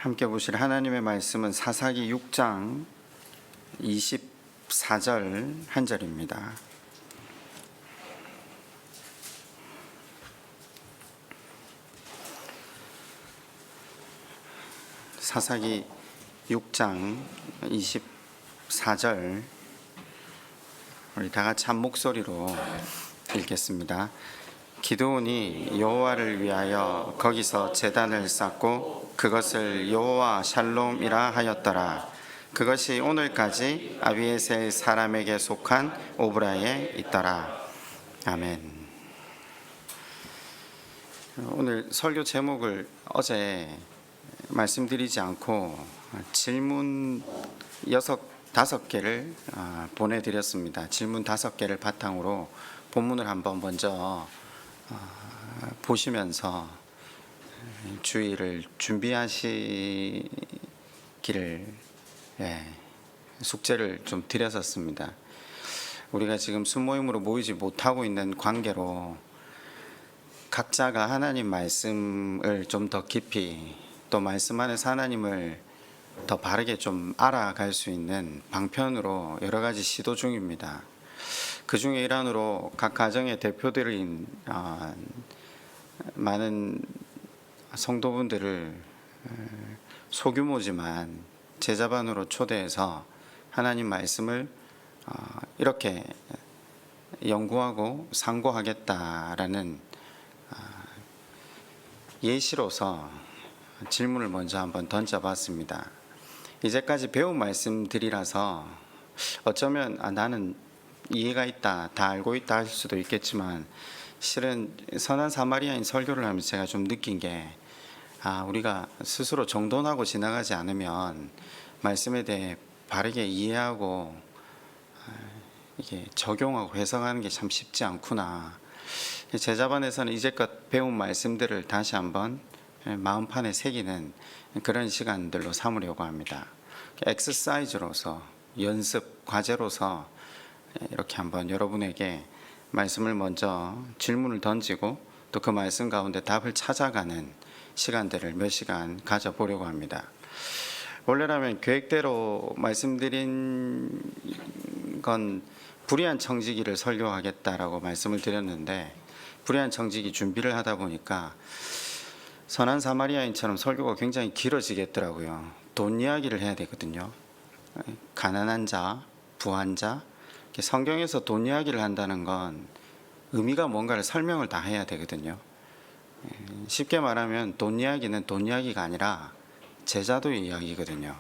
함께 보실 하나님의 말씀은 사사기 6장 24절 한 절입니다. 사사기 6장 24절 우리 다 같이 한 목소리로 읽겠습니다. 기드온이 여호와를 위하여 거기서 제단을 쌓고 그것을 여호와 샬롬이라 하였더라. 그것이 오늘까지 아비에셀 사람에게 속한 오브라에 있더라. 아멘. 오늘 설교 제목을 어제 말씀드리지 않고 질문 5개를 보내드렸습니다. 질문 5개를 바탕으로 본문을 한번 먼저 보시면서 주의를 준비하시기를 숙제를 좀 드렸었습니다. 우리가 지금 순모임으로 모이지 못하고 있는 관계로 각자가 하나님 말씀을 좀 더 깊이 또 말씀 안에서 하나님을 더 바르게 좀 알아갈 수 있는 방편으로 여러 가지 시도 중입니다. 그 중에 일환으로 각 가정의 대표들인 많은 성도분들을 소규모지만 제자반으로 초대해서 하나님 말씀을 이렇게 연구하고 상고하겠다라는 예시로서 질문을 먼저 한번 던져봤습니다. 이제까지 배운 말씀들이라서 어쩌면 나는 이해가 있다, 다 알고 있다 할 수도 있겠지만 실은 선한 사마리아인 설교를 하면서 제가 좀 느낀 게 우리가 스스로 정돈하고 지나가지 않으면 말씀에 대해 바르게 이해하고 이게 적용하고 해석하는 게 참 쉽지 않구나. 제자반에서는 이제껏 배운 말씀들을 다시 한번 마음판에 새기는 그런 시간들로 삼으려고 합니다. 엑서사이즈로서 연습 과제로서 이렇게 한번 여러분에게 말씀을 먼저 질문을 던지고 또 그 말씀 가운데 답을 찾아가는 시간들을 몇 시간 가져보려고 합니다. 원래라면 계획대로 말씀드린 건 불의한 청지기를 설교하겠다라고 말씀을 드렸는데 불의한 청지기 준비를 하다 보니까 선한 사마리아인처럼 설교가 굉장히 길어지겠더라고요. 돈 이야기를 해야 되거든요. 가난한 자, 부한 자, 성경에서 돈 이야기를 한다는 건 의미가 뭔가를 설명을 다 해야 되거든요. 쉽게 말하면 돈 이야기는 돈 이야기가 아니라 제자도의 이야기거든요.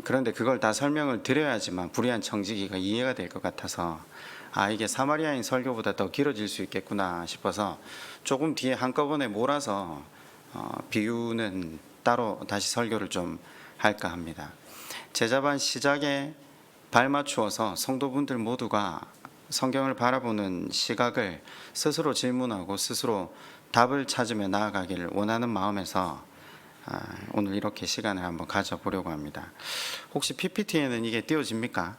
그런데 그걸 다 설명을 드려야지만 불의한 청지기가 이해가 될 것 같아서 이게 사마리아인 설교보다 더 길어질 수 있겠구나 싶어서 조금 뒤에 한꺼번에 몰아서 비유는 따로 다시 설교를 좀 할까 합니다. 제자반 시작에 발맞추어서 성도분들 모두가 성경을 바라보는 시각을 스스로 질문하고 스스로 답을 찾으며 나아가기를 원하는 마음에서 오늘 이렇게 시간을 한번 가져보려고 합니다. 혹시 PPT에는 이게 띄워집니까?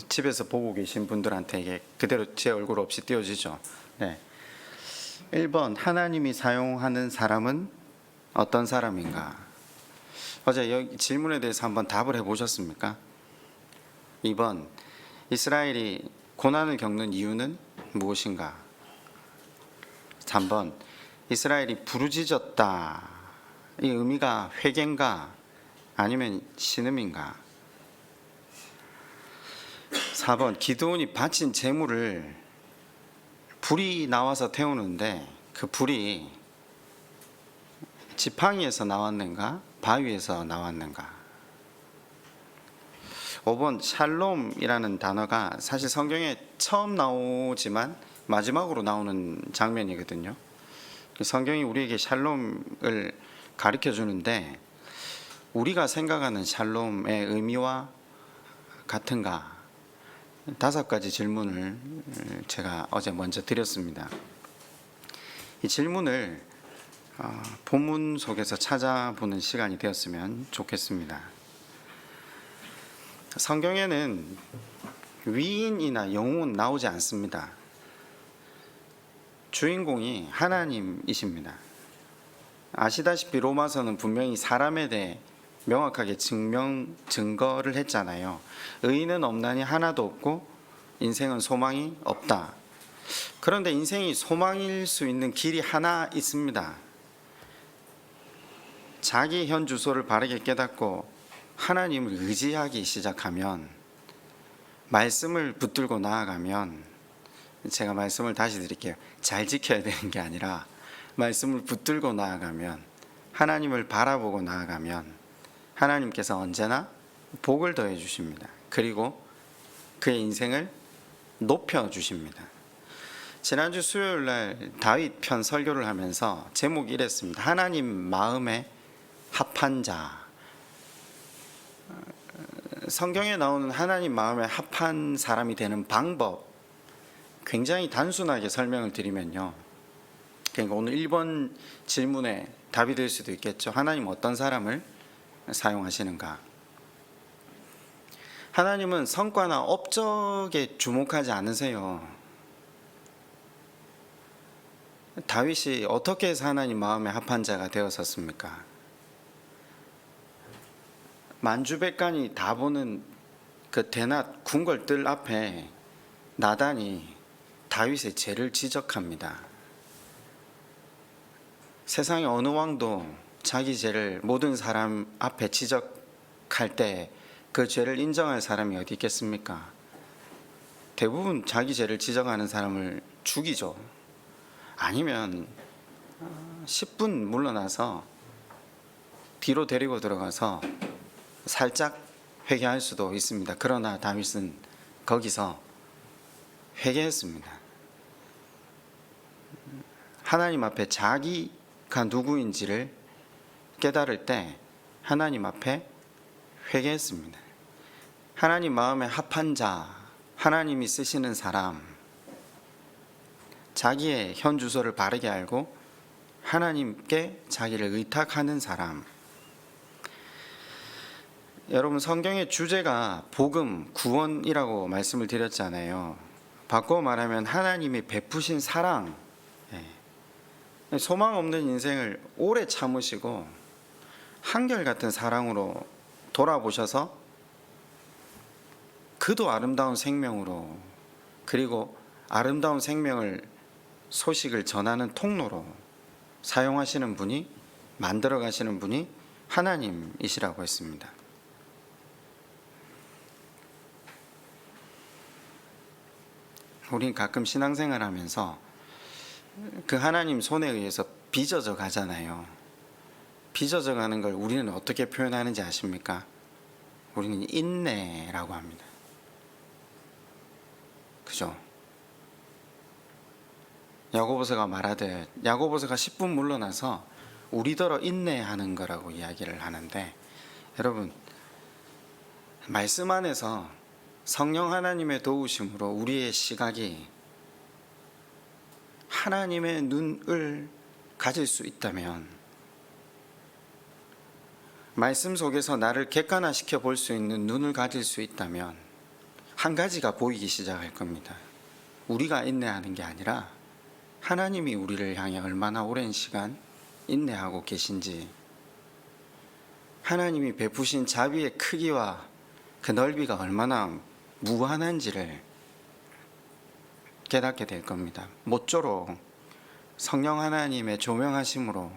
집에서 보고 계신 분들한테 이게 그대로 제 얼굴 없이 띄워지죠? 네. 1번 하나님이 사용하는 사람은 어떤 사람인가? 어제 여기 질문에 대해서 한번 답을 해보셨습니까? 2번 이스라엘이 고난을 겪는 이유는 무엇인가? 3번 이스라엘이 부르짖었다. 이 의미가 회개인가 아니면 신음인가? 4번 기드온이 바친 재물을 불이 나와서 태우는데 그 불이 지팡이에서 나왔는가 바위에서 나왔는가? 5번 샬롬이라는 단어가 사실 성경에 처음 나오지만 마지막으로 나오는 장면이거든요. 성경이 우리에게 샬롬을 가르쳐 주는데 우리가 생각하는 샬롬의 의미와 같은가? 5가지 질문을 제가 어제 먼저 드렸습니다. 이 질문을 본문 속에서 찾아보는 시간이 되었으면 좋겠습니다. 성경에는 위인이나 영웅은 나오지 않습니다. 주인공이 하나님이십니다. 아시다시피 로마서는 분명히 사람에 대해 명확하게 증거를 했잖아요. 의인은 없나니 하나도 없고 인생은 소망이 없다. 그런데 인생이 소망일 수 있는 길이 하나 있습니다. 자기 현 주소를 바르게 깨닫고 하나님을 의지하기 시작하면, 말씀을 붙들고 나아가면, 제가 말씀을 다시 드릴게요. 잘 지켜야 되는 게 아니라 말씀을 붙들고 나아가면, 하나님을 바라보고 나아가면 하나님께서 언제나 복을 더해 주십니다. 그리고 그의 인생을 높여 주십니다. 지난주 수요일 날 다윗 편 설교를 하면서 제목이 이랬습니다. 하나님 마음에 합한 자. 성경에 나오는 하나님 마음에 합한 사람이 되는 방법, 굉장히 단순하게 설명을 드리면요, 그러니까 오늘 1번 질문에 답이 될 수도 있겠죠. 하나님 어떤 사람을 사용하시는가? 하나님은 성과나 업적에 주목하지 않으세요. 다윗이 어떻게 해서 하나님 마음에 합한 자가 되었었습니까? 만주백관이 다 보는 그 대낮 궁궐뜰 앞에 나단이 다윗의 죄를 지적합니다. 세상의 어느 왕도 자기 죄를 모든 사람 앞에 지적할 때 그 죄를 인정할 사람이 어디 있겠습니까? 대부분 자기 죄를 지적하는 사람을 죽이죠. 아니면 10분 물러나서 뒤로 데리고 들어가서 살짝 회개할 수도 있습니다. 그러나 다윗은 거기서 회개했습니다. 하나님 앞에 자기가 누구인지를 깨달을 때 하나님 앞에 회개했습니다. 하나님 마음에 합한 자, 하나님이 쓰시는 사람, 자기의 현 주소를 바르게 알고 하나님께 자기를 의탁하는 사람. 여러분, 성경의 주제가 복음, 구원이라고 말씀을 드렸잖아요. 바꿔 말하면 하나님이 베푸신 사랑, 소망 없는 인생을 오래 참으시고 한결같은 사랑으로 돌아보셔서 그도 아름다운 생명으로, 그리고 아름다운 생명을 소식을 전하는 통로로 사용하시는 분이, 만들어 가시는 분이 하나님이시라고 했습니다. 우린 가끔 신앙생활 하면서 그 하나님 손에 의해서 빚어져 가잖아요. 빚어져 가는 걸 우리는 어떻게 표현하는지 아십니까? 우리는 인내라고 합니다. 그죠? 야고보서가 말하되, 야고보서가 10분 물러나서 우리더러 인내하는 거라고 이야기를 하는데, 여러분, 말씀 안에서 성령 하나님의 도우심으로 우리의 시각이 하나님의 눈을 가질 수 있다면, 말씀 속에서 나를 객관화시켜 볼 수 있는 눈을 가질 수 있다면 한 가지가 보이기 시작할 겁니다. 우리가 인내하는 게 아니라 하나님이 우리를 향해 얼마나 오랜 시간 인내하고 계신지, 하나님이 베푸신 자비의 크기와 그 넓이가 얼마나 무한한지를 깨닫게 될 겁니다. 모쪼록 성령 하나님의 조명하심으로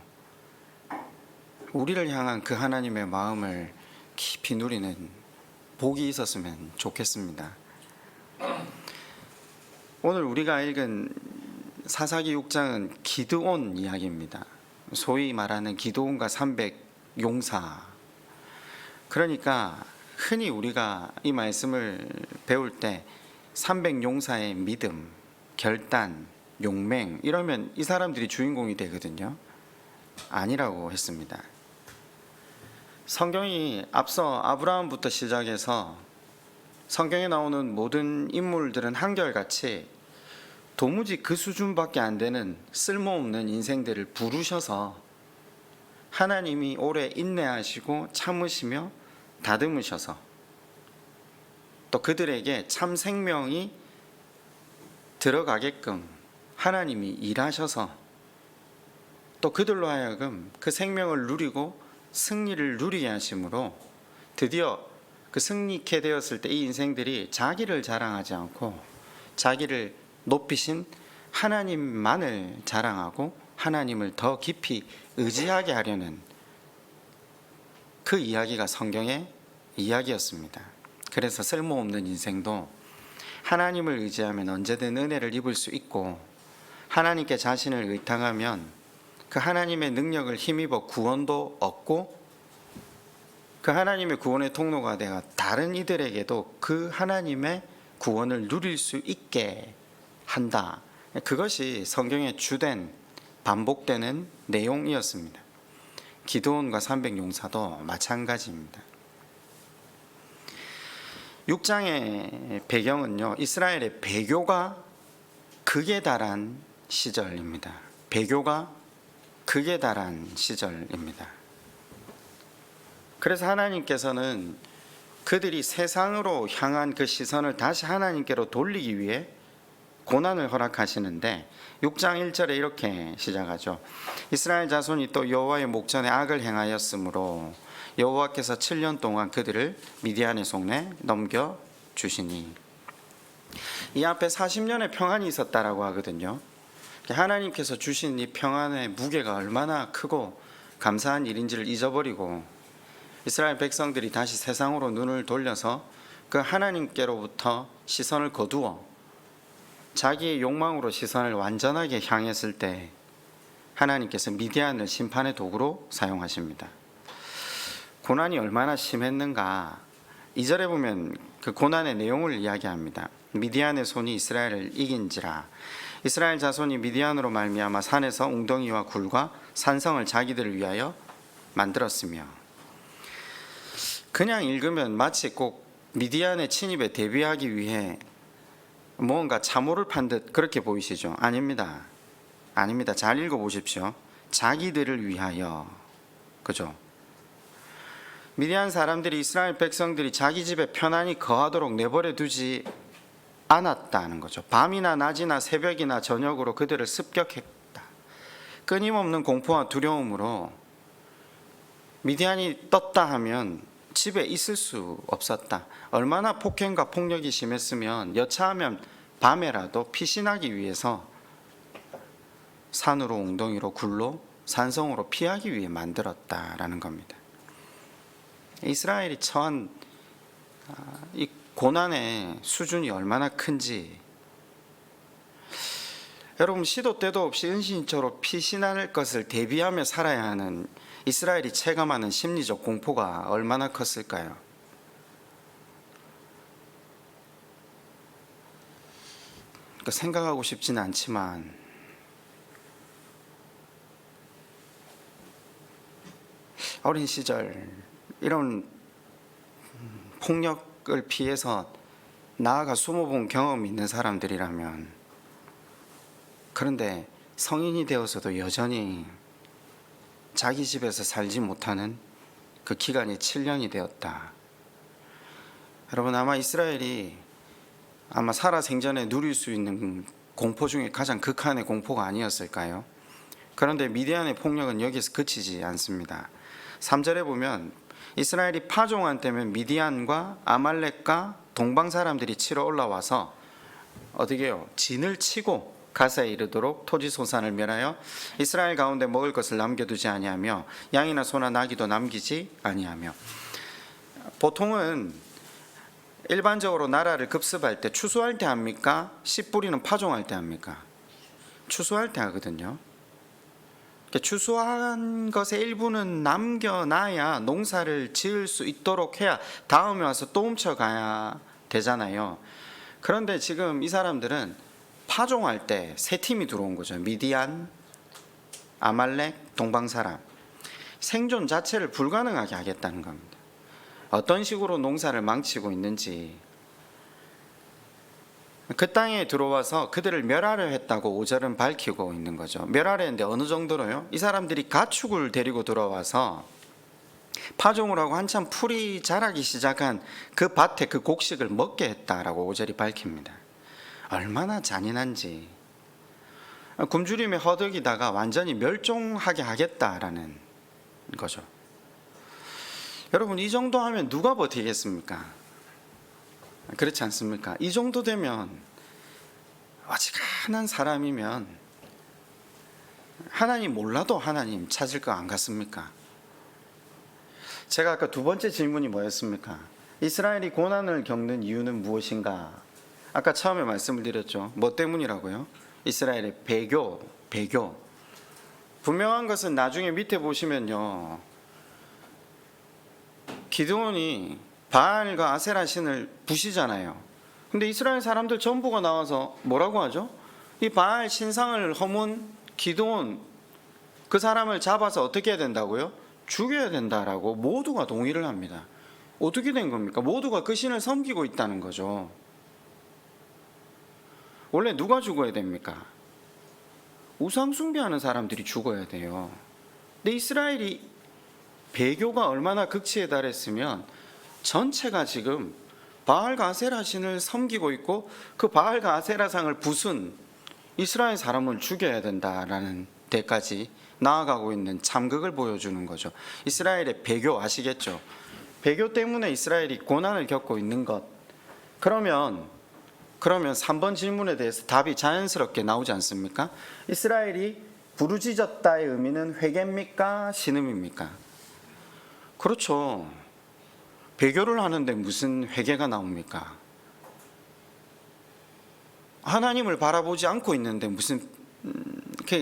우리를 향한 그 하나님의 마음을 깊이 누리는 복이 있었으면 좋겠습니다. 오늘 우리가 읽은 사사기 6장은 기드온 이야기입니다. 소위 말하는 기드온과 300 용사. 그러니까 흔히 우리가 이 말씀을 배울 때 300 용사의 믿음, 결단, 용맹, 이러면 이 사람들이 주인공이 되거든요. 아니라고 했습니다. 성경이 앞서 아브라함부터 시작해서 성경에 나오는 모든 인물들은 한결같이 도무지 그 수준밖에 안 되는 쓸모없는 인생들을 부르셔서 하나님이 오래 인내하시고 참으시며 다듬으셔서 또 그들에게 참 생명이 들어가게끔 하나님이 일하셔서 또 그들로 하여금 그 생명을 누리고 승리를 누리게 하심으로 드디어 그 승리케 되었을 때 이 인생들이 자기를 자랑하지 않고 자기를 높이신 하나님만을 자랑하고 하나님을 더 깊이 의지하게 하려는 그 이야기가 성경의 이야기였습니다. 그래서 쓸모없는 인생도 하나님을 의지하면 언제든 은혜를 입을 수 있고, 하나님께 자신을 의탁하면 그 하나님의 능력을 힘입어 구원도 얻고, 그 하나님의 구원의 통로가 되어 다른 이들에게도 그 하나님의 구원을 누릴 수 있게 한다. 그것이 성경의 주된 반복되는 내용이었습니다. 기드온과 300용사도 마찬가지입니다. 6장의 배경은요, 이스라엘의 배교가 극에 달한 시절입니다. 배교가 극에 달한 시절입니다. 그래서 하나님께서는 그들이 세상으로 향한 그 시선을 다시 하나님께로 돌리기 위해 고난을 허락하시는데, 6장 1절에 이렇게 시작하죠. 이스라엘 자손이 또 여호와의 목전에 악을 행하였으므로 여호와께서 7년 동안 그들을 미디안의 손에 넘겨주시니. 이 앞에 40년의 평안이 있었다라고 하거든요. 하나님께서 주신 이 평안의 무게가 얼마나 크고 감사한 일인지를 잊어버리고 이스라엘 백성들이 다시 세상으로 눈을 돌려서 그 하나님께로부터 시선을 거두어 자기의 욕망으로 시선을 완전하게 향했을 때 하나님께서 미디안을 심판의 도구로 사용하십니다. 고난이 얼마나 심했는가, 2절에 보면 그 고난의 내용을 이야기합니다. 미디안의 손이 이스라엘을 이긴지라. 이스라엘 자손이 미디안으로 말미암아 산에서 웅덩이와 굴과 산성을 자기들을 위하여 만들었으며. 그냥 읽으면 마치 꼭 미디안의 침입에 대비하기 위해 무언가 참호를 판 듯 그렇게 보이시죠? 아닙니다. 아닙니다. 잘 읽어보십시오. 자기들을 위하여. 그죠? 미디안 사람들이 이스라엘 백성들이 자기 집에 편안히 거하도록 내버려 두지 않았다는 거죠. 밤이나 낮이나 새벽이나 저녁으로 그들을 습격했다. 끊임없는 공포와 두려움으로 미디안이 떴다 하면 집에 있을 수 없었다. 얼마나 폭행과 폭력이 심했으면 여차하면 밤에라도 피신하기 위해서 산으로 웅덩이로 굴로 산성으로 피하기 위해 만들었다라는 겁니다. 이스라엘이 처한 이 고난의 수준이 얼마나 큰지, 여러분, 시도 때도 없이 은신처로 피신할 것을 대비하며 살아야 하는 이스라엘이 체감하는 심리적 공포가 얼마나 컸을까요? 생각하고 싶지는 않지만 어린 시절 이런 폭력을 피해서 나아가 숨어본 경험이 있는 사람들이라면, 그런데 성인이 되어서도 여전히 자기 집에서 살지 못하는 그 기간이 7년이 되었다. 여러분, 아마 이스라엘이 살아 생전에 누릴 수 있는 공포 중에 가장 극한의 공포가 아니었을까요? 그런데 미디안의 폭력은 여기서 그치지 않습니다. 3절에 보면 이스라엘이 파종한 때면 미디안과 아말렉과 동방 사람들이 치러 올라와서 어떻게 해요? 진을 치고 가사에 이르도록 토지 소산을 멸하여 이스라엘 가운데 먹을 것을 남겨두지 아니하며 양이나 소나 나귀도 남기지 아니하며. 보통은 일반적으로 나라를 급습할 때 추수할 때 합니까? 씨 뿌리는 파종할 때 합니까? 추수할 때 하거든요. 추수한 것의 일부는 남겨놔야 농사를 지을 수 있도록 해야 다음에 와서 또 훔쳐가야 되잖아요. 그런데 지금 이 사람들은 파종할 때 세 팀이 들어온 거죠. 미디안, 아말렉, 동방 사람. 생존 자체를 불가능하게 하겠다는 겁니다. 어떤 식으로 농사를 망치고 있는지, 그 땅에 들어와서 그들을 멸하려 했다고 5절은 밝히고 있는 거죠. 멸하려 했는데 어느 정도로요? 이 사람들이 가축을 데리고 들어와서 파종을 하고 한참 풀이 자라기 시작한 그 밭에 그 곡식을 먹게 했다라고 5절이 밝힙니다. 얼마나 잔인한지. 굶주림에 허덕이다가 완전히 멸종하게 하겠다라는 거죠. 여러분, 이 정도 하면 누가 버티겠습니까? 그렇지 않습니까? 이 정도 되면 어지간한 사람이면 하나님 몰라도 하나님 찾을 거 안 같습니까? 제가 아까 두 번째 질문이 뭐였습니까? 이스라엘이 고난을 겪는 이유는 무엇인가? 아까 처음에 말씀을 드렸죠. 뭐 때문이라고요? 이스라엘의 배교. 분명한 것은 나중에 밑에 보시면요, 기드온이 바알과 아세라 신을 부시잖아요. 근데 이스라엘 사람들 전부가 나와서 뭐라고 하죠? 이 바알 신상을 허문 기드온, 그 사람을 잡아서 어떻게 해야 된다고요? 죽여야 된다라고 모두가 동의를 합니다. 어떻게 된 겁니까? 모두가 그 신을 섬기고 있다는 거죠. 원래 누가 죽어야 됩니까? 우상 숭배하는 사람들이 죽어야 돼요. 근데 이스라엘이 배교가 얼마나 극치에 달했으면 전체가 지금 바알과 아세라 신을 섬기고 있고, 그 바알과 아세라상을 부순 이스라엘 사람을 죽여야 된다라는 데까지 나아가고 있는 참극을 보여주는 거죠. 이스라엘의 배교 아시겠죠? 배교 때문에 이스라엘이 고난을 겪고 있는 것. 그러면 3번 질문에 대해서 답이 자연스럽게 나오지 않습니까? 이스라엘이 부르짖었다의 의미는 회개입니까? 신음입니까? 그렇죠. 배교를 하는데 무슨 회개가 나옵니까? 하나님을 바라보지 않고 있는데 무슨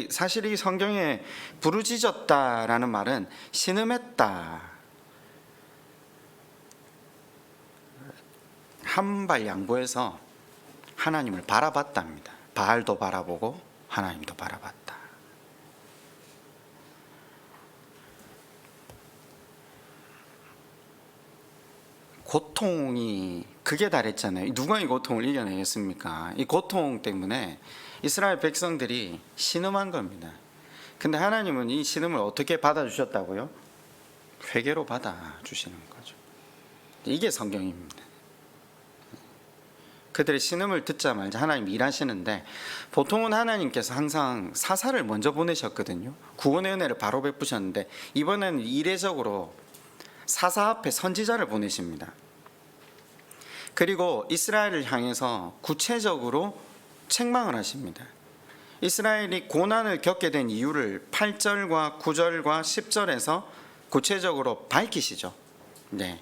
사실 이 성경에 부르짖었다라는 말은 신음했다, 한 발 양보해서 하나님을 바라봤답니다. 바알도 바라보고 하나님도 바라봤다. 고통이 극에 달했잖아요. 누가 이 고통을 이겨내겠습니까? 이 고통 때문에 이스라엘 백성들이 신음한 겁니다. 근데 하나님은 이 신음을 어떻게 받아주셨다고요? 회개로 받아주시는 거죠. 이게 성경입니다. 그들의 신음을 듣자마자 하나님 일하시는데, 보통은 하나님께서 항상 사사를 먼저 보내셨거든요. 구원의 은혜를 바로 베푸셨는데, 이번에는 이례적으로 사사 앞에 선지자를 보내십니다. 그리고 이스라엘을 향해서 구체적으로 책망을 하십니다. 이스라엘이 고난을 겪게 된 이유를 8절과 9절과 10절에서 구체적으로 밝히시죠. 네.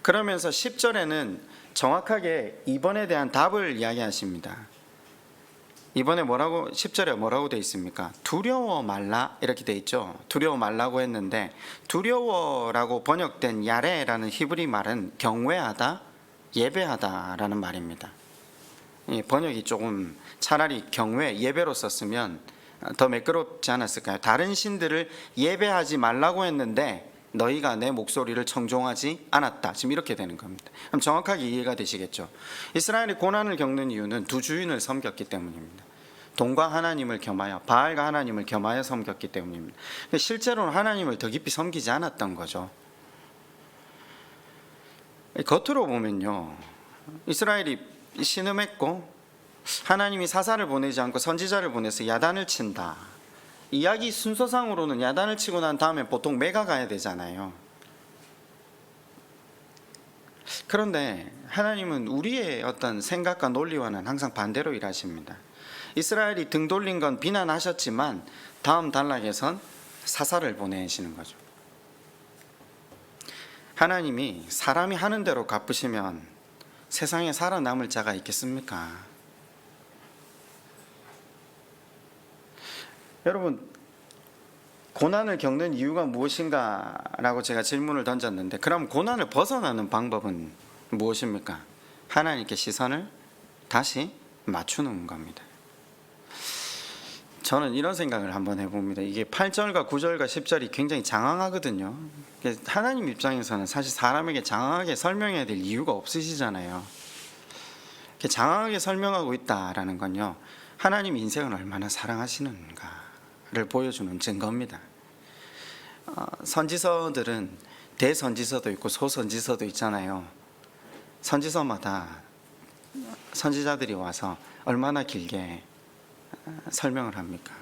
그러면서 10절에는 정확하게 이번에 대한 답을 이야기하십니다. 이번에 10절에 뭐라고 되어 있습니까? 두려워 말라 이렇게 되어 있죠. 두려워 말라고 했는데, 두려워라고 번역된 야레라는 히브리 말은 경외하다, 예배하다라는 말입니다. 번역이 조금 차라리 경외, 예배로 썼으면 더 매끄럽지 않았을까요? 다른 신들을 예배하지 말라고 했는데 너희가 내 목소리를 청종하지 않았다. 지금 이렇게 되는 겁니다. 그럼 정확하게 이해가 되시겠죠? 이스라엘이 고난을 겪는 이유는 두 주인을 섬겼기 때문입니다. 돈과 하나님을 겸하여, 바알과 하나님을 겸하여 섬겼기 때문입니다. 근데 실제로는 하나님을 더 깊이 섬기지 않았던 거죠. 겉으로 보면요, 이스라엘이 신음했고 하나님이 사사를 보내지 않고 선지자를 보내서 야단을 친다. 이야기 순서상으로는 야단을 치고 난 다음에 보통 매가 가야 되잖아요. 그런데 하나님은 우리의 어떤 생각과 논리와는 항상 반대로 일하십니다. 이스라엘이 등 돌린 건 비난하셨지만 다음 단락에선 사사를 보내시는 거죠. 하나님이 사람이 하는 대로 갚으시면 세상에 살아남을 자가 있겠습니까? 여러분, 고난을 겪는 이유가 무엇인가 라고 제가 질문을 던졌는데, 그럼 고난을 벗어나는 방법은 무엇입니까? 하나님께 시선을 다시 맞추는 겁니다. 저는 이런 생각을 한번 해봅니다. 이게 8절과 9절과 10절이 굉장히 장황하거든요. 하나님 입장에서는 사실 사람에게 장황하게 설명해야 될 이유가 없으시잖아요. 이렇게 장황하게 설명하고 있다라는 건요, 하나님 인생을 얼마나 사랑하시는가를 보여주는 증거입니다. 선지서들은 대선지서도 있고 소선지서도 있잖아요. 선지서마다 선지자들이 와서 얼마나 길게 설명을 합니까?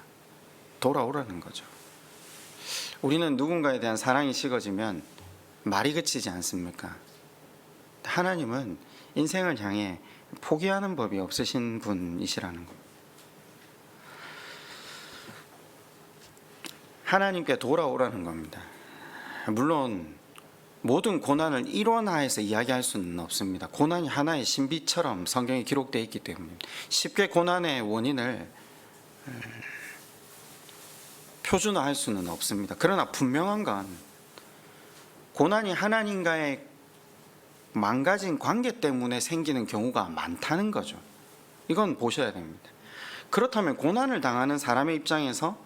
돌아오라는 거죠. 우리는 누군가에 대한 사랑이 식어지면 말이 그치지 않습니까? 하나님은 인생을 향해 포기하는 법이 없으신 분이시라는 겁니다. 하나님께 돌아오라는 겁니다. 물론 모든 고난을 일원화해서 이야기할 수는 없습니다. 고난이 하나의 신비처럼 성경에 기록되어 있기 때문에 쉽게 고난의 원인을 표준화할 수는 없습니다. 그러나 분명한 건 고난이 하나님과의 망가진 관계 때문에 생기는 경우가 많다는 거죠. 이건 보셔야 됩니다. 그렇다면 고난을 당하는 사람의 입장에서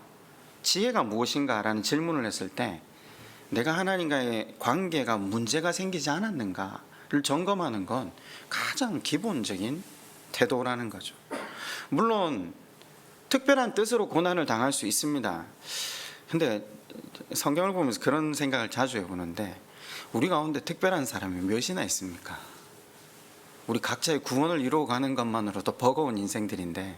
지혜가 무엇인가라는 질문을 했을 때 내가 하나님과의 관계가 문제가 생기지 않았는가를 점검하는 건 가장 기본적인 태도라는 거죠. 물론 특별한 뜻으로 고난을 당할 수 있습니다. 근데 성경을 보면서 그런 생각을 자주 해보는데 우리 가운데 특별한 사람이 몇이나 있습니까? 우리 각자의 구원을 이루어가는 것만으로도 버거운 인생들인데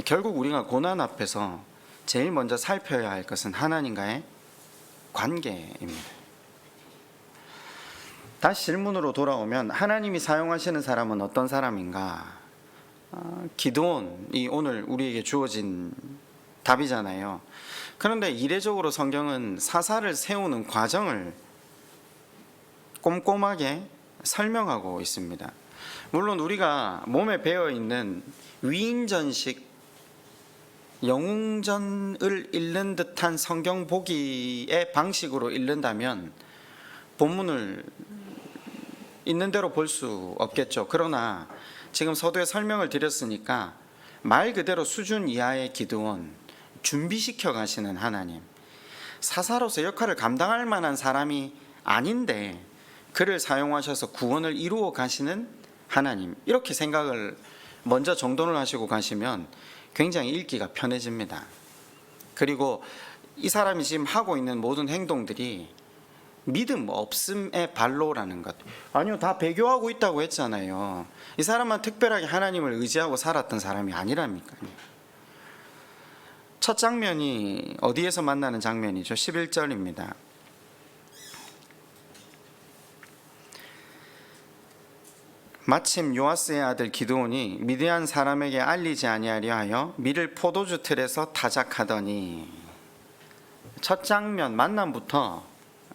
결국 우리가 고난 앞에서 제일 먼저 살펴야 할 것은 하나님과의 관계입니다. 다시 질문으로 돌아오면 하나님이 사용하시는 사람은 어떤 사람인가? 기드온이 오늘 우리에게 주어진 답이잖아요. 그런데 이례적으로 성경은 사사를 세우는 과정을 꼼꼼하게 설명하고 있습니다. 물론 우리가 몸에 배어있는 위인전식 영웅전을 읽는 듯한 성경 보기의 방식으로 읽는다면 본문을 있는 대로 볼 수 없겠죠. 그러나 지금 서두에 설명을 드렸으니까 말 그대로 수준 이하의 기드온, 준비시켜 가시는 하나님, 사사로서 역할을 감당할 만한 사람이 아닌데 그를 사용하셔서 구원을 이루어 가시는 하나님, 이렇게 생각을 먼저 정돈을 하시고 가시면 굉장히 읽기가 편해집니다. 그리고 이 사람이 지금 하고 있는 모든 행동들이 믿음 없음의 발로라는 것. 아니요, 다 배교하고 있다고 했잖아요. 이 사람은 특별하게 하나님을 의지하고 살았던 사람이 아니랍니까? 첫 장면이 어디에서 만나는 장면이죠? 11절입니다. 마침 요아스의 아들 기드온이 미디안 사람에게 알리지 아니하려 하여 밀을 포도주 틀에서 타작하더니, 첫 장면 만남부터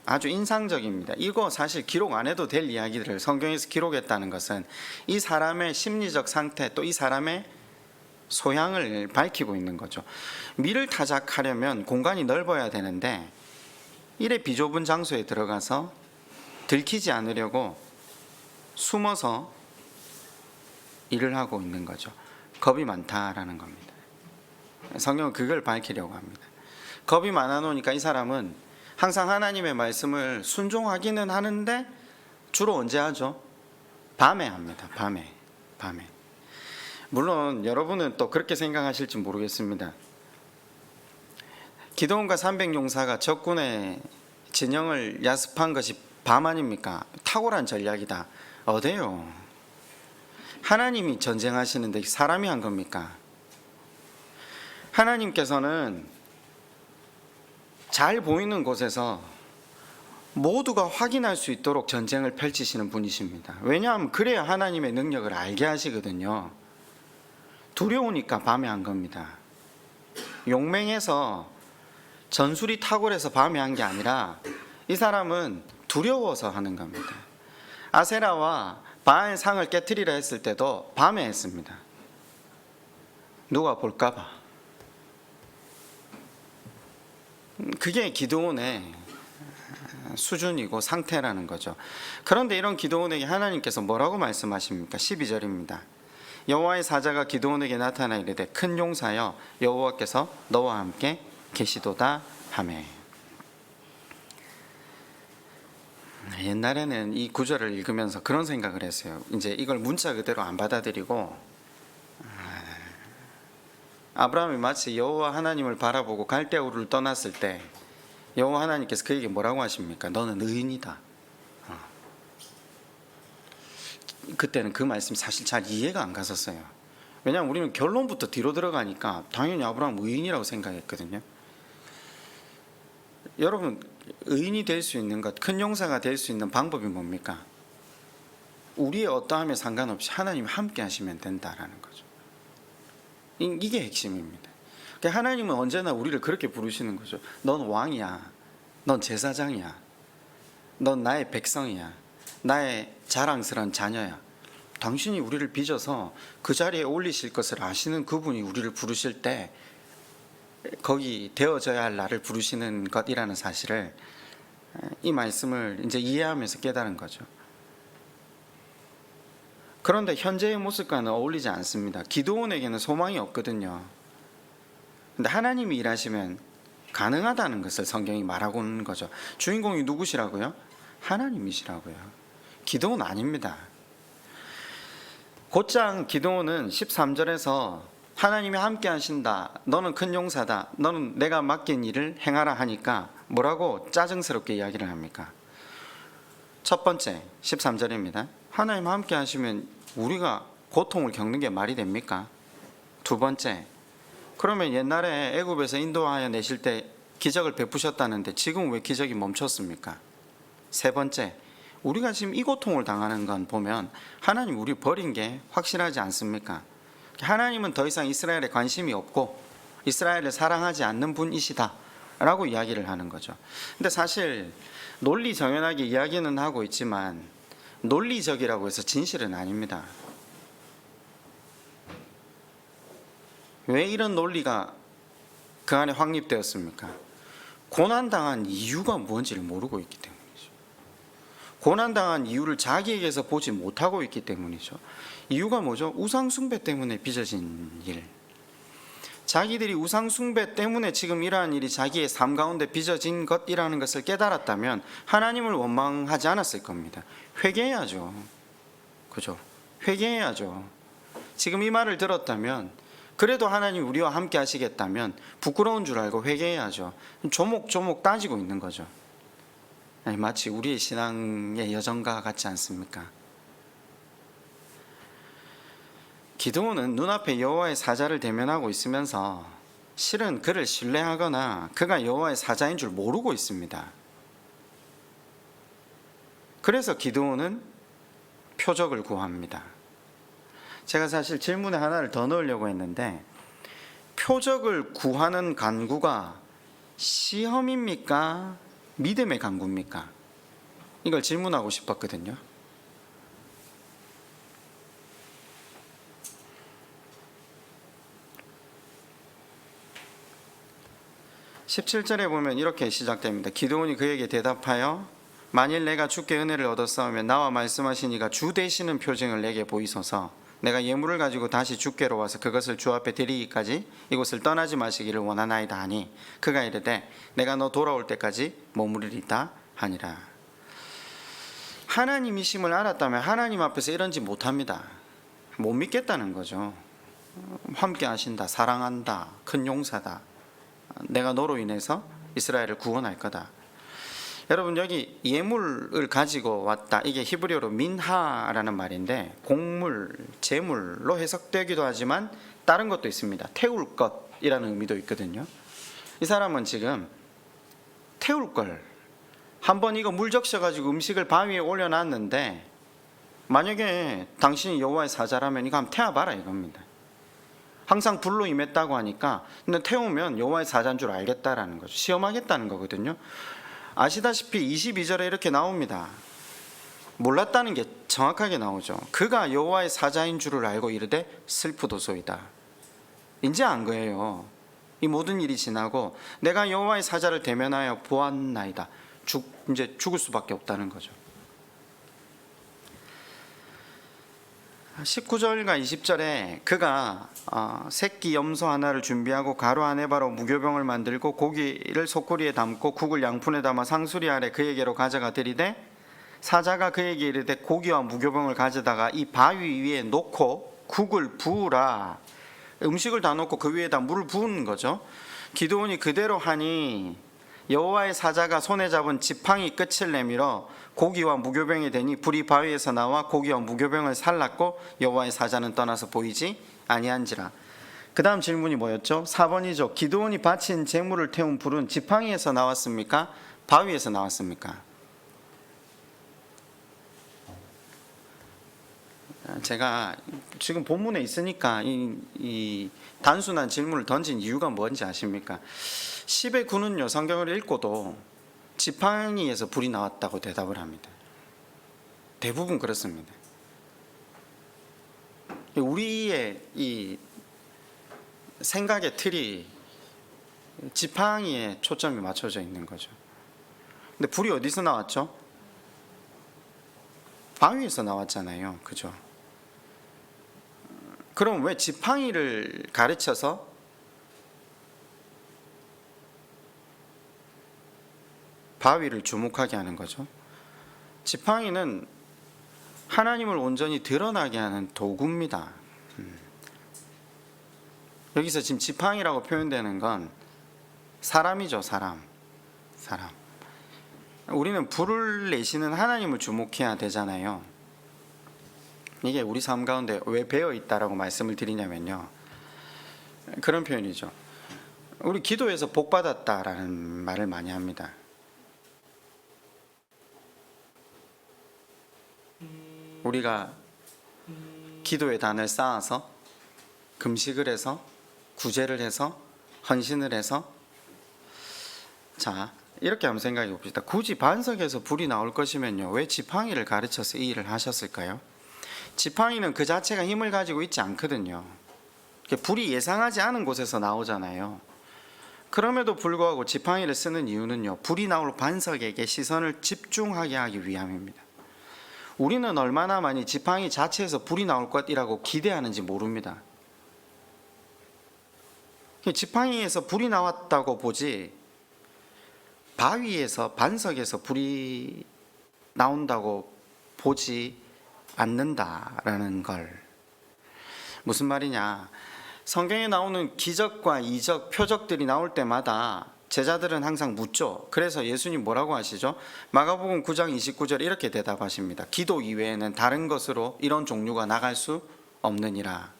아주 인상적입니다. 이거 사실 기록 안 해도 될 이야기들을 성경에서 기록했다는 것은 이 사람의 심리적 상태, 또 이 사람의 소양을 밝히고 있는 거죠. 밀을 타작하려면 공간이 넓어야 되는데 이래 비좁은 장소에 들어가서 들키지 않으려고 숨어서 일을 하고 있는 거죠. 겁이 많다라는 겁니다. 성경은 그걸 밝히려고 합니다. 겁이 많아 놓으니까 이 사람은 항상 하나님의 말씀을 순종하기는 하는데 주로 언제 하죠? 밤에 합니다. 밤에. 물론 여러분은 또 그렇게 생각하실지 모르겠습니다. 기드온과 300용사가 적군의 진영을 야습한 것이 밤 아닙니까? 탁월한 전략이다. 어때요? 하나님이 전쟁하시는데 사람이 한 겁니까? 하나님께서는 잘 보이는 곳에서 모두가 확인할 수 있도록 전쟁을 펼치시는 분이십니다. 왜냐하면 그래야 하나님의 능력을 알게 하시거든요. 두려우니까 밤에 한 겁니다. 용맹해서 전술이 탁월해서 밤에 한 게 아니라 이 사람은 두려워서 하는 겁니다. 아세라와 바알 상을 깨트리라 했을 때도 밤에 했습니다. 누가 볼까봐. 그게 기드온의 수준이고 상태라는 거죠. 그런데 이런 기드온에게 하나님께서 뭐라고 말씀하십니까? 12절입니다. 여호와의 사자가 기드온에게 나타나 이르되 큰 용사여 여호와께서 너와 함께 계시도다 하매. 옛날에는 이 구절을 읽으면서 그런 생각을 했어요. 이제 이걸 문자 그대로 안 받아들이고 아브라함이 마치 여호와 하나님을 바라보고 갈대우를 떠났을 때 여호와 하나님께서 그에게 뭐라고 하십니까? 너는 의인이다. 그때는 그 말씀이 사실 잘 이해가 안 갔었어요. 왜냐하면 우리는 결론부터 뒤로 들어가니까 당연히 아브라함 의인이라고 생각했거든요. 여러분, 의인이 될 수 있는 것, 큰 용사가 될 수 있는 방법이 뭡니까? 우리의 어떠함에 상관없이 하나님이 함께 하시면 된다라는 거죠. 이게 핵심입니다. 그러니까 하나님은 언제나 우리를 그렇게 부르시는 거죠. 넌 왕이야. 넌 제사장이야. 넌 나의 백성이야. 나의 자랑스러운 자녀야. 당신이 우리를 빚어서 그 자리에 올리실 것을 아시는 그분이 우리를 부르실 때 거기 되어져야 할 나를 부르시는 것이라는 사실을, 이 말씀을 이제 이해하면서 깨달은 거죠. 그런데 현재의 모습과는 어울리지 않습니다. 기드온에게는 소망이 없거든요. 근데 하나님이 일하시면 가능하다는 것을 성경이 말하고 있는 거죠. 주인공이 누구시라고요? 하나님이시라고요. 기드온 아닙니다. 곧장 기드온은 13절에서 하나님이 함께 하신다, 너는 큰 용사다, 너는 내가 맡긴 일을 행하라 하니까 뭐라고 짜증스럽게 이야기를 합니까? 첫 번째 13절입니다. 하나님 함께 하시면 우리가 고통을 겪는 게 말이 됩니까? 두 번째, 그러면 옛날에 애굽에서 인도하여 내실 때 기적을 베푸셨다는데 지금 왜 기적이 멈췄습니까? 세 번째, 우리가 지금 이 고통을 당하는 건 보면 하나님 우리 버린 게 확실하지 않습니까? 하나님은 더 이상 이스라엘에 관심이 없고 이스라엘을 사랑하지 않는 분이시다 라고 이야기를 하는 거죠. 근데 사실 논리정연하게 이야기는 하고 있지만 논리적이라고 해서 진실은 아닙니다. 왜 이런 논리가 그 안에 확립되었습니까? 고난당한 이유가 뭔지를 모르고 있기 때문이죠. 고난당한 이유를 자기에게서 보지 못하고 있기 때문이죠. 이유가 뭐죠? 우상숭배 때문에 빚어진 일. 자기들이 우상숭배 때문에 지금 이러한 일이 자기의 삶 가운데 빚어진 것이라는 것을 깨달았다면 하나님을 원망하지 않았을 겁니다. 회개해야죠. 그죠? 회개해야죠. 지금 이 말을 들었다면, 그래도 하나님 우리와 함께 하시겠다면 부끄러운 줄 알고 회개해야죠. 조목조목 따지고 있는 거죠. 아니, 마치 우리의 신앙의 여정과 같지 않습니까? 기드온은 눈앞에 여호와의 사자를 대면하고 있으면서 실은 그를 신뢰하거나 그가 여호와의 사자인 줄 모르고 있습니다. 그래서 기드온은 표적을 구합니다. 제가 사실 질문에 하나를 더 넣으려고 했는데, 표적을 구하는 간구가 시험입니까? 믿음의 간구입니까? 이걸 질문하고 싶었거든요. 17절에 보면 이렇게 시작됩니다. 기드온이 그에게 대답하여 만일 내가 주께 은혜를 얻었사오면 나와 말씀하신 이가 주 되시는 표징을 내게 보이소서. 내가 예물을 가지고 다시 주께로 와서 그것을 주 앞에 드리기까지 이곳을 떠나지 마시기를 원하나이다 하니 그가 이르되 내가 너 돌아올 때까지 머무르리다 하니라. 하나님이심을 알았다면 하나님 앞에서 이런지 못합니다. 못 믿겠다는 거죠. 함께 하신다, 사랑한다, 큰 용사다, 내가 너로 인해서 이스라엘을 구원할 거다. 여러분, 여기 예물을 가지고 왔다, 이게 히브리어로 민하라는 말인데 곡물, 제물로 해석되기도 하지만 다른 것도 있습니다. 태울 것이라는 의미도 있거든요. 이 사람은 지금 태울 걸, 한번 이거 물 적셔가지고 음식을 바위에 올려놨는데 만약에 당신이 여호와의 사자라면 이거 한번 태워봐라 이겁니다. 항상 불로 임했다고 하니까 근데 태우면 여호와의 사자인 줄 알겠다라는 거죠. 시험하겠다는 거거든요. 아시다시피 22절에 이렇게 나옵니다. 몰랐다는 게 정확하게 나오죠. 그가 여호와의 사자인 줄을 알고 이르되 슬프도소이다. 이제 안 거예요. 이 모든 일이 지나고 내가 여호와의 사자를 대면하여 보았나이다. 이제 죽을 수밖에 없다는 거죠. 19절과 20절에 그가 새끼 염소 하나를 준비하고 가루 안에 바로 무교병을 만들고 고기를 소쿠리에 담고 국을 양푼에 담아 상수리 아래 그에게로 가져가 드리되 사자가 그에게 이르되 고기와 무교병을 가져다가 이 바위 위에 놓고 국을 부으라. 음식을 다 놓고 그 위에다 물을 부은 거죠. 기드온이 그대로 하니 여호와의 사자가 손에 잡은 지팡이 끝을 내밀어 고기와 무교병이 되니 불이 바위에서 나와 고기와 무교병을 살랐고 여호와의 사자는 떠나서 보이지 아니한지라. 그 다음 질문이 뭐였죠? 4번이죠. 기드온이 바친 재물을 태운 불은 지팡이에서 나왔습니까? 바위에서 나왔습니까? 제가 지금 본문에 있으니까 이 단순한 질문을 던진 이유가 뭔지 아십니까? 10의 9는요, 성경을 읽고도 지팡이에서 불이 나왔다고 대답을 합니다. 대부분 그렇습니다. 우리의 이 생각의 틀이 지팡이에 초점이 맞춰져 있는 거죠. 근데 불이 어디서 나왔죠? 바위에서 나왔잖아요. 그죠? 그럼 왜 지팡이를 가르쳐서 바위를 주목하게 하는 거죠? 지팡이는 하나님을 온전히 드러나게 하는 도구입니다. 여기서 지금 지팡이라고 표현되는 건 사람이죠. 사람. 우리는 불을 내시는 하나님을 주목해야 되잖아요. 이게 우리 삶 가운데 왜 배어 있다라고 말씀을 드리냐면요, 그런 표현이죠. 우리 기도에서 복 받았다라는 말을 많이 합니다. 우리가 기도의 단을 쌓아서 금식을 해서 구제를 해서 헌신을 해서, 자, 이렇게 한번 생각해 봅시다. 굳이 반석에서 불이 나올 것이면요, 왜 지팡이를 가르쳐서 이 일을 하셨을까요? 지팡이는 그 자체가 힘을 가지고 있지 않거든요. 불이 예상하지 않은 곳에서 나오잖아요. 그럼에도 불구하고 지팡이를 쓰는 이유는요, 불이 나올 반석에게 시선을 집중하게 하기 위함입니다. 우리는 얼마나 많이 지팡이 자체에서 불이 나올 것이라고 기대하는지 모릅니다. 지팡이에서 불이 나왔다고 보지, 바위에서 반석에서 불이 나온다고 보지 않는다라는 걸. 무슨 말이냐? 성경에 나오는 기적과 이적, 표적들이 나올 때마다 제자들은 항상 묻죠. 그래서 예수님 뭐라고 하시죠? 마가복음 9장 29절 이렇게 대답하십니다. 기도 이외에는 다른 것으로 이런 종류가 나갈 수 없느니라.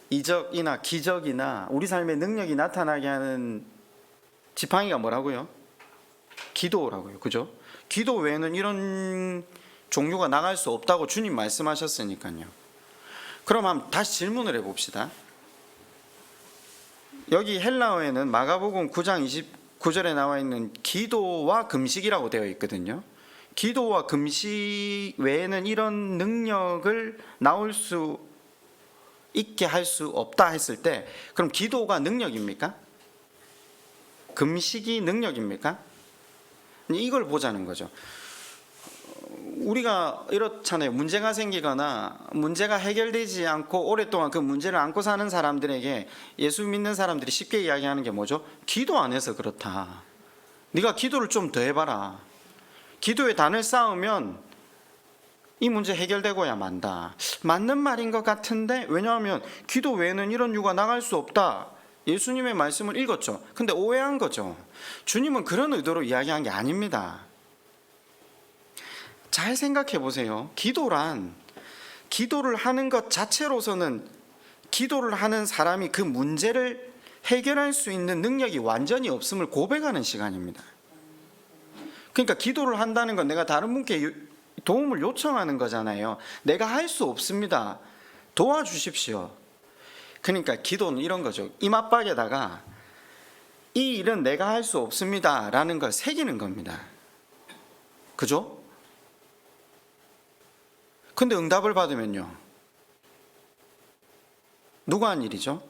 이적이나 기적이나 우리 삶의 능력이 나타나게 하는 지팡이가 뭐라고요? 기도라고요. 그죠? 기도 외에는 이런 종류가 나갈 수 없다고 주님 말씀하셨으니까요. 그럼 한번 다시 질문을 해봅시다. 여기 헬라어에는 마가복음 9장 29절에 나와 있는 기도와 금식이라고 되어 있거든요. 기도와 금식 외에는 이런 능력을 나올 수 있게 할 수 없다 했을 때, 그럼 기도가 능력입니까? 금식이 능력입니까? 이걸 보자는 거죠. 우리가 이렇잖아요. 문제가 생기거나 문제가 해결되지 않고 오랫동안 그 문제를 안고 사는 사람들에게 예수 믿는 사람들이 쉽게 이야기하는 게 뭐죠? 기도 안 해서 그렇다. 네가 기도를 좀 더 해봐라. 기도의 단을 쌓으면 이 문제 해결되고야 만다. 맞는 말인 것 같은데, 왜냐하면 기도 외에는 이런 유가 나갈 수 없다. 예수님의 말씀을 읽었죠. 근데 오해한 거죠. 주님은 그런 의도로 이야기한 게 아닙니다. 잘 생각해 보세요. 기도를 하는 것 자체로서는 기도를 하는 사람이 그 문제를 해결할 수 있는 능력이 완전히 없음을 고백하는 시간입니다. 그러니까 기도를 한다는 건 내가 다른 분께 도움을 요청하는 거잖아요. 내가 할 수 없습니다. 도와주십시오. 그러니까 기도는 이런 거죠. 이맛박에다가 이 일은 내가 할 수 없습니다 라는 걸 새기는 겁니다. 그죠? 근데 응답을 받으면요, 누가 한 일이죠?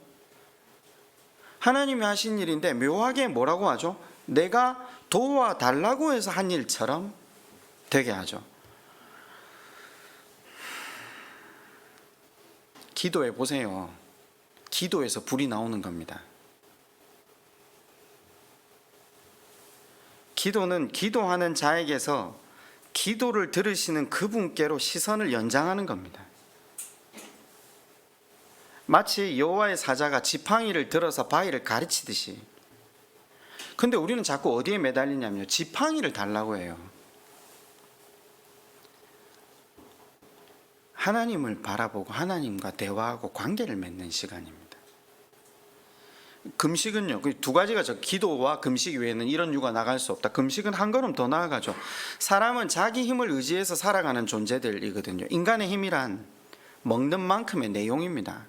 하나님이 하신 일인데 묘하게 뭐라고 하죠? 내가 도와달라고 해서 한 일처럼 되게 하죠. 기도해 보세요. 기도에서 불이 나오는 겁니다. 기도는 기도하는 자에게서 기도를 들으시는 그분께로 시선을 연장하는 겁니다. 마치 여호와의 사자가 지팡이를 들어서 바위를 가르치듯이. 근데 우리는 자꾸 어디에 매달리냐면요, 지팡이를 달라고 해요. 하나님을 바라보고 하나님과 대화하고 관계를 맺는 시간입니다. 금식은요, 그 두 가지가 기도와 금식 외에는 이런 이유가 나갈 수 없다. 금식은 한 걸음 더 나아가죠. 사람은 자기 힘을 의지해서 살아가는 존재들이거든요. 인간의 힘이란 먹는 만큼의 내용입니다.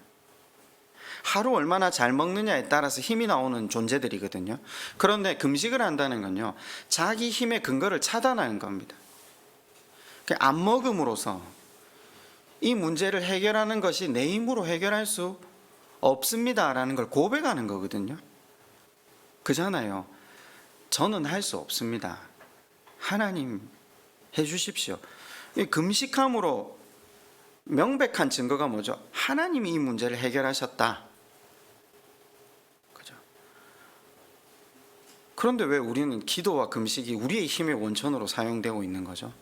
하루 얼마나 잘 먹느냐에 따라서 힘이 나오는 존재들이거든요. 그런데 금식을 한다는 건요, 자기 힘의 근거를 차단하는 겁니다. 안 먹음으로써 이 문제를 해결하는 것이 내 힘으로 해결할 수 없습니다라는 걸 고백하는 거거든요. 그잖아요. 저는 할 수 없습니다. 하나님 해주십시오. 이 금식함으로 명백한 증거가 뭐죠? 하나님이 이 문제를 해결하셨다. 그죠? 그런데 왜 우리는 기도와 금식이 우리의 힘의 원천으로 사용되고 있는 거죠?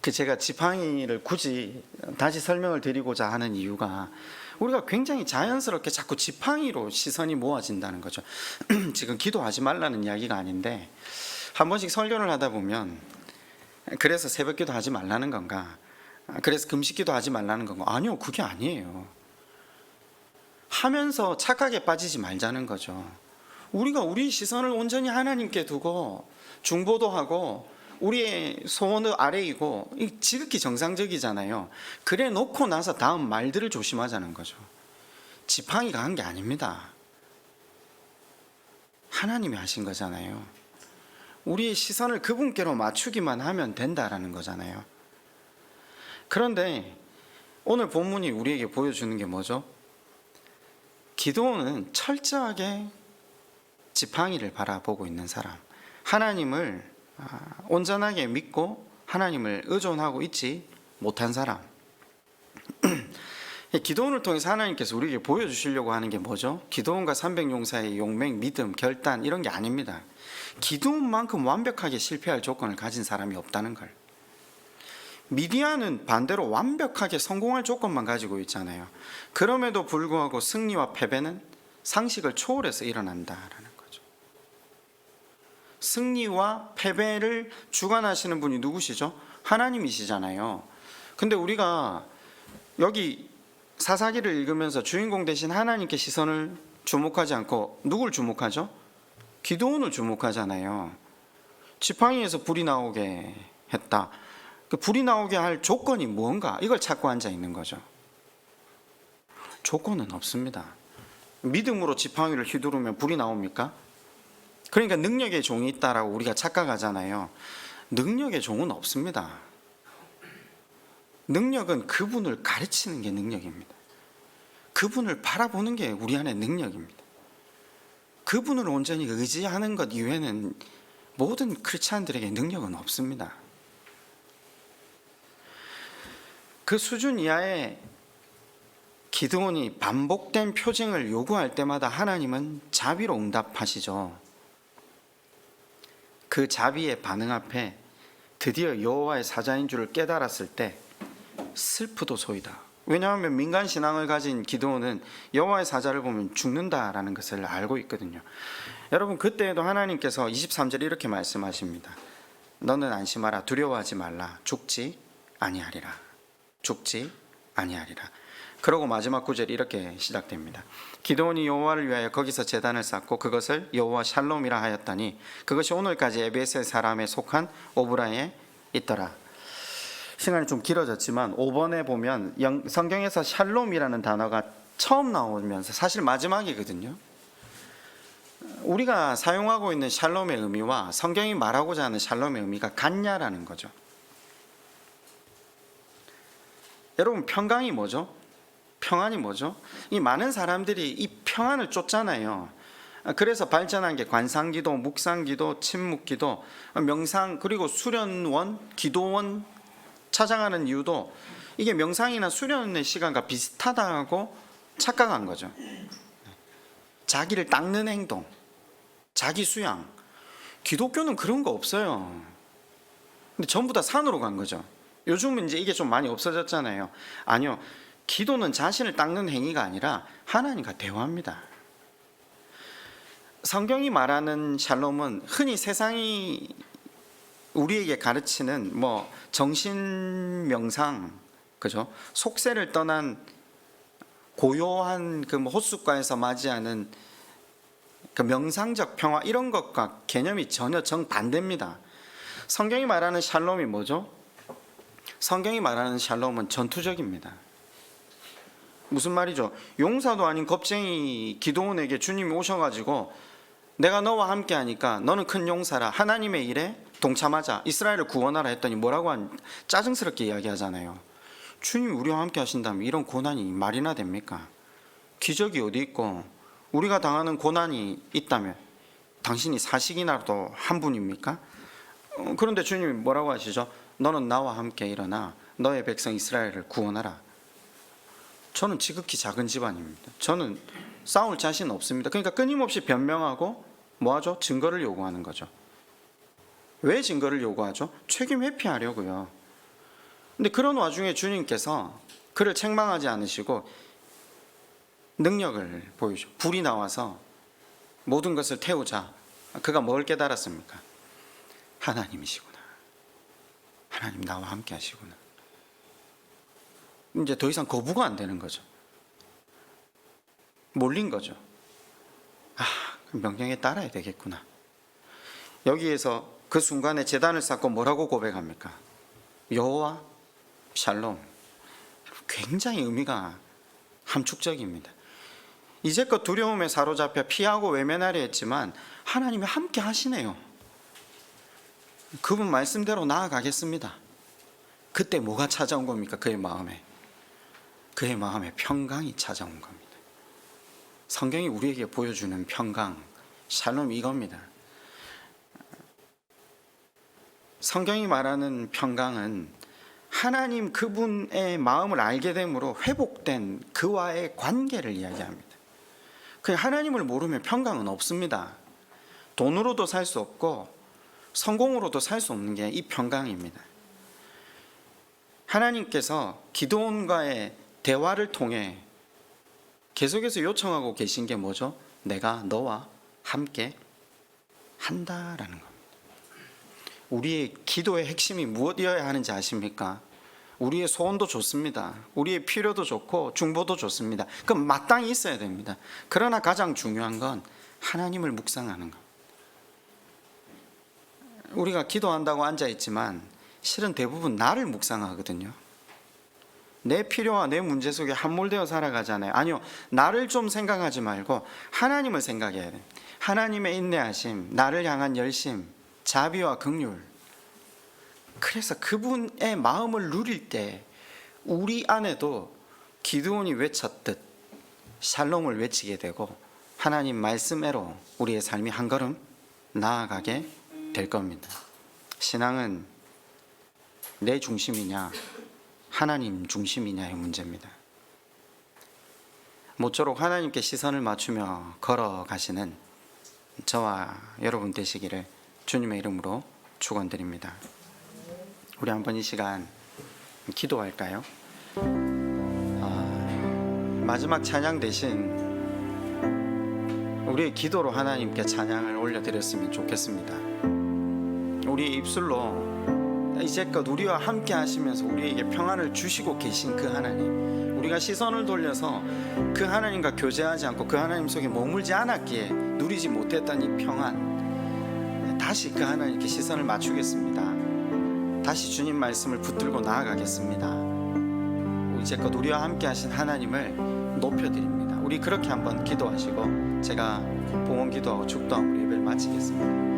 제가 지팡이를 굳이 다시 설명을 드리고자 하는 이유가, 우리가 굉장히 자연스럽게 자꾸 지팡이로 시선이 모아진다는 거죠. 지금 기도하지 말라는 이야기가 아닌데, 한 번씩 설교를 하다 보면 그래서 새벽기도 하지 말라는 건가, 그래서 금식기도 하지 말라는 건가, 아니요, 그게 아니에요. 하면서 착각에 빠지지 말자는 거죠. 우리가 우리 시선을 온전히 하나님께 두고 중보도 하고 우리의 소원 아래이고, 지극히 정상적이잖아요. 그래 놓고 나서 다음 말들을 조심하자는 거죠. 지팡이가 한 게 아닙니다. 하나님이 하신 거잖아요. 우리의 시선을 그분께로 맞추기만 하면 된다라는 거잖아요. 그런데 오늘 본문이 우리에게 보여주는 게 뭐죠? 기도는 철저하게 지팡이를 바라보고 있는 사람, 하나님을 온전하게 믿고 하나님을 의존하고 있지 못한 사람. 기도원을 통해서 하나님께서 우리에게 보여주시려고 하는 게 뭐죠? 기도원과 300용사의 용맹, 믿음, 결단, 이런 게 아닙니다. 기도원만큼 완벽하게 실패할 조건을 가진 사람이 없다는 걸. 미디안은 반대로 완벽하게 성공할 조건만 가지고 있잖아요. 그럼에도 불구하고 승리와 패배는 상식을 초월해서 일어난다라는 거죠. 승리와 패배를 주관하시는 분이 누구시죠? 하나님이시잖아요. 근데 우리가 여기 사사기를 읽으면서 주인공 대신 하나님께 시선을 주목하지 않고 누굴 주목하죠? 기드온을 주목하잖아요. 지팡이에서 불이 나오게 했다. 그 불이 나오게 할 조건이 무언가, 이걸 찾고 앉아 있는 거죠. 조건은 없습니다. 믿음으로 지팡이를 휘두르면 불이 나옵니까? 그러니까 능력의 종이 있다라고 우리가 착각하잖아요. 능력의 종은 없습니다. 능력은 그분을 가르치는 게 능력입니다. 그분을 바라보는 게 우리 안의 능력입니다. 그분을 온전히 의지하는 것 이외에는 모든 크리스찬들에게 능력은 없습니다. 그 수준 이하의 기드온이 반복된 표징을 요구할 때마다 하나님은 자비로 응답하시죠. 그 자비의 반응 앞에 드디어 여호와의 사자인 줄을 깨달았을 때 슬프도소이다. 왜냐하면 민간 신앙을 가진 기드온은 여호와의 사자를 보면 죽는다라는 것을 알고 있거든요. 여러분, 그때에도 하나님께서 23절에 이렇게 말씀하십니다. 너는 안심하라, 두려워하지 말라, 죽지 아니하리라. 죽지 아니하리라. 그러고 마지막 구절이 이렇게 시작됩니다. 기드온이 여호와를 위하여 거기서 제단을 쌓고 그것을 여호와 샬롬이라 하였더니 그것이 오늘까지 에베스 사람에 속한 오브라에 있더라. 시간이 좀 길어졌지만 5번에 보면 성경에서 샬롬이라는 단어가 처음 나오면서 사실 마지막이거든요. 우리가 사용하고 있는 샬롬의 의미와 성경이 말하고자 하는 샬롬의 의미가 같냐라는 거죠. 여러분, 평강이 뭐죠? 평안이 뭐죠? 이 많은 사람들이 이 평안을 쫓잖아요. 그래서 발전한 게 관상기도, 묵상기도, 침묵기도, 명상, 그리고 수련원, 기도원 찾아가는 이유도 이게 명상이나 수련의 시간과 비슷하다고 착각한 거죠. 자기를 닦는 행동, 자기 수양. 기독교는 그런 거 없어요. 근데 전부 다 산으로 간 거죠. 요즘은 이제 이게 좀 많이 없어졌잖아요. 아니요, 기도는 자신을 닦는 행위가 아니라 하나님과 대화합니다. 성경이 말하는 샬롬은 흔히 세상이 우리에게 가르치는 뭐 정신 명상, 그죠? 속세를 떠난 고요한 그 뭐 호숫가에서 맞이하는 그 명상적 평화, 이런 것과 개념이 전혀 정반대입니다. 성경이 말하는 샬롬이 뭐죠? 성경이 말하는 샬롬은 전투적입니다. 무슨 말이죠? 용사도 아닌 겁쟁이 기도원에게 주님이 오셔가지고 내가 너와 함께 하니까 너는 큰 용사라, 하나님의 일에 동참하자, 이스라엘을 구원하라 했더니 뭐라고 짜증스럽게 이야기하잖아요. 주님이 우리와 함께 하신다면 이런 고난이 말이나 됩니까? 기적이 어디 있고 우리가 당하는 고난이 있다면 당신이 사식이나도 한 분입니까? 그런데 주님이 뭐라고 하시죠? 너는 나와 함께 일어나 너의 백성 이스라엘을 구원하라. 저는 지극히 작은 집안입니다. 저는 싸울 자신 없습니다. 그러니까 끊임없이 변명하고 뭐하죠? 증거를 요구하는 거죠. 왜 증거를 요구하죠? 책임 회피하려고요. 근데 그런 와중에 주님께서 그를 책망하지 않으시고 능력을 보이죠. 불이 나와서 모든 것을 태우자. 그가 뭘 깨달았습니까? 하나님이시구나. 하나님 나와 함께 하시구나. 이제 더 이상 거부가 안 되는 거죠. 몰린 거죠. 명령에 따라야 되겠구나. 여기에서 그 순간에 제단을 쌓고 뭐라고 고백합니까? 여호와 샬롬. 굉장히 의미가 함축적입니다. 이제껏 두려움에 사로잡혀 피하고 외면하려 했지만 하나님이 함께 하시네요. 그분 말씀대로 나아가겠습니다. 그때 뭐가 찾아온 겁니까? 그의 마음에 평강이 찾아온 겁니다. 성경이 우리에게 보여주는 평강, 샬롬이 이겁니다. 성경이 말하는 평강은 하나님 그분의 마음을 알게 됨으로 회복된 그와의 관계를 이야기합니다. 하나님을 모르면 평강은 없습니다. 돈으로도 살 수 없고 성공으로도 살 수 없는 게 이 평강입니다. 하나님께서 기드온과의 대화를 통해 계속해서 요청하고 계신 게 뭐죠? 내가 너와 함께 한다라는 겁니다. 우리의 기도의 핵심이 무엇이어야 하는지 아십니까? 우리의 소원도 좋습니다. 우리의 필요도 좋고 중보도 좋습니다. 그럼 마땅히 있어야 됩니다. 그러나 가장 중요한 건 하나님을 묵상하는 것. 우리가 기도한다고 앉아있지만 실은 대부분 나를 묵상하거든요. 내 필요와 내 문제 속에 함몰되어 살아가잖아요. 아니요, 나를 좀 생각하지 말고 하나님을 생각해야 돼요. 하나님의 인내하심, 나를 향한 열심, 자비와 긍휼. 그래서 그분의 마음을 누릴 때 우리 안에도 기드온이 외쳤듯 샬롬을 외치게 되고 하나님 말씀대로 우리의 삶이 한 걸음 나아가게 될 겁니다. 신앙은 내 중심이냐 하나님 중심이냐의 문제입니다. 모쪼록 하나님께 시선을 맞추며 걸어가시는 저와 여러분 되시기를 주님의 이름으로 축원드립니다. 우리 한번 이 시간 기도할까요? 마지막 찬양 대신 우리의 기도로 하나님께 찬양을 올려드렸으면 좋겠습니다. 우리의 입술로 이제껏 우리와 함께 하시면서 우리에게 평안을 주시고 계신 그 하나님, 우리가 시선을 돌려서 그 하나님과 교제하지 않고 그 하나님 속에 머물지 않았기에 누리지 못했던 이 평안, 다시 그 하나님께 시선을 맞추겠습니다. 다시 주님 말씀을 붙들고 나아가겠습니다. 이제껏 우리와 함께 하신 하나님을 높여드립니다. 우리 그렇게 한번 기도하시고 제가 봉헌 기도하고 축도하고 예배를 마치겠습니다.